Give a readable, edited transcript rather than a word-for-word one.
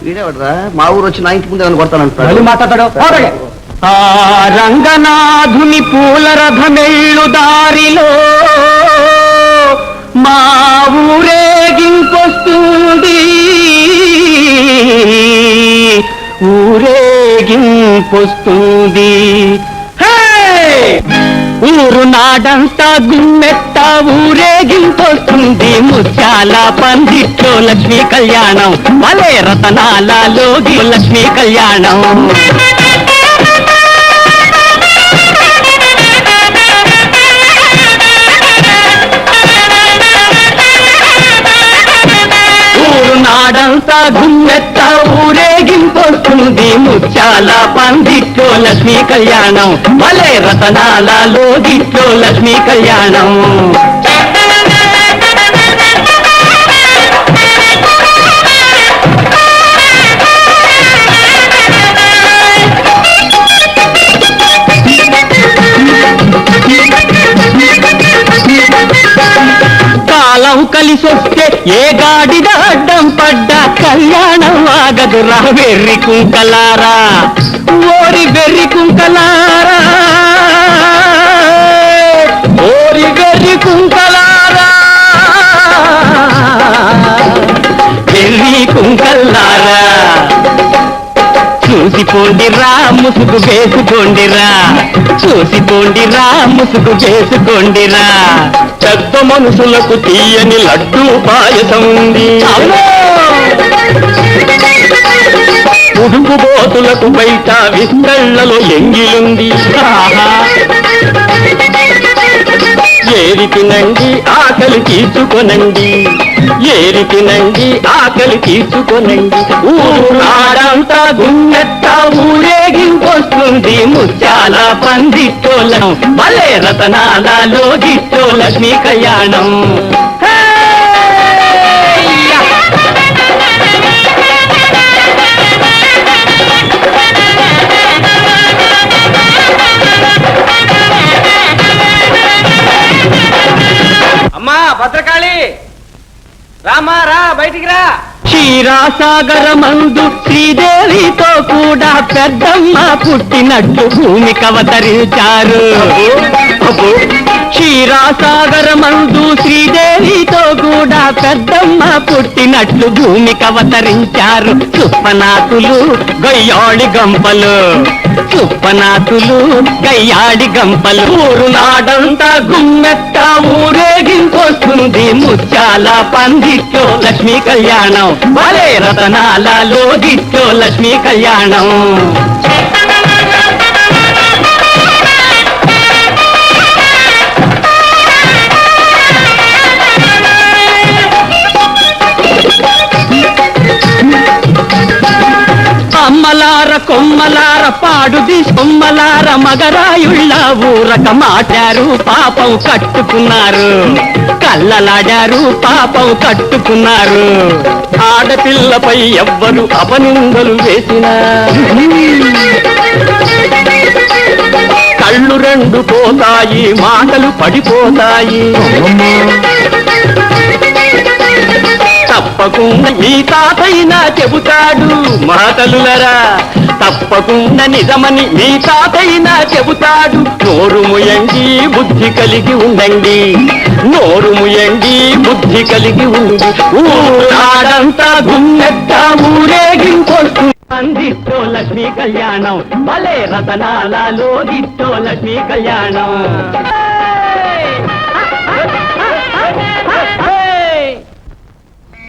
వీడేవాడరా మా ఊరు వచ్చి నా ఇంటి ముందు ఏమైనా కొడతానంటాడు. మాట్లాడతాడు. ఆ రంగనాథుని పూల రథమెళ్ళు దారిలో మా ఊరేగింపొస్తుంది, ఊరేగింపొస్తుంది. ఊరు నాడంతా గుమ్మెత్త ఊరేగింపొస్తుంది. ముత్యాల పందిట్లో లక్ష్మీ కళ్యాణం, భలే రతనాలలోగి లక్ష్మీ కళ్యాణం. నాడంతా గుమ్మెత్త ఊరేగింపొస్తుంది. ముత్యాల పందిట్లో లక్ష్మీ కళ్యాణం, భలే రతనాలలో గిట్లో లక్ష్మీ కళ్యాణం. కాలం కలిసొస్తే ఏ గాడిద అడ్డం పడ్డా కళ్యాణం ఆగదురా వెర్రి కుంకలారా, ఓరి వెర్రి కుంకలారా, ఓరి వెర్రి కుంకలారా, వెర్రి కుంకలారా. చూసిపోండిరా ముసుగు వేసుకోండిరా, చూసిపోండిరా ముసుగు వేసుకోండిరా. పెద్ద మనుషులకు తీయని లడ్డూ పాయసం ఉంది, ఉడుకు బోతులకు బయట విస్తళ్లలో ఎంగిలుంది. ఏరి తినండి ఆకలి తీర్చుకొనండి, ఏరి తినండి ఆకలి తీర్చుకొనండి. ఊరాడంతా గుమ్మెత్త ఊరేగింపొస్తుంది. ముత్యాల పందిట్టోలం, భలే రతనాలలో గిట్టో లక్ష్మీ కళ్యాణం. అమ్మా భద్రకాళి, రామా రా, బయటికి రా. క్షీరాసాగర మందు శ్రీదేవితో కూడా పెద్దమ్మ పుట్టినట్టు భూమికి అవతరించారు. క్షీరాసాగర మందు శ్రీదేవితో కూడా పెద్దమ్మ పుట్టినట్లు భూమికి అవతరించారు. సుప్పనాథులు గయ్యాడి గంపలు, సుప్పనాథులు గయ్యాడి గంపలు. ఊరు నాడంతా గుమ్మెత్త ఊరేగింపొస్తుంది. ముత్యాల పందిట్లో లక్ష్మీ కళ్యాణం, భలే రతనాలలో గిట్లో లక్ష్మీ కళ్యాణం. అమ్మలార కొమ్మలార పాడుది సొమ్మలార మగరాయుళ్ళ ఊరక మాటారు, పాపం కట్టుకున్నారు, కళ్ళలాడారు, పాపం కట్టుకున్నారు. ఆడపిల్లపై ఎవ్వరు అపనిందలు వేసినా కళ్ళు రెండు పోతాయి, మాటలు పడిపోతాయి. తప్పకుండా మీ తాతైనా చెబుతాడు మాటలులరా, తప్పకుండా నిజమని మీ తాతైనా చెబుతాడు. నోరు ముయండి బుద్ధి కలిగి ఉండండి, నోరు ముయండి బుద్ధి కలిగి ఉండి. ఊరాడంతా గుమ్మెత్త ఊరేగింపొస్తుంది. పందిట్లో లక్ష్మీ కళ్యాణం, భలే రతనాలలో గిట్టో లక్ష్మీ కళ్యాణం.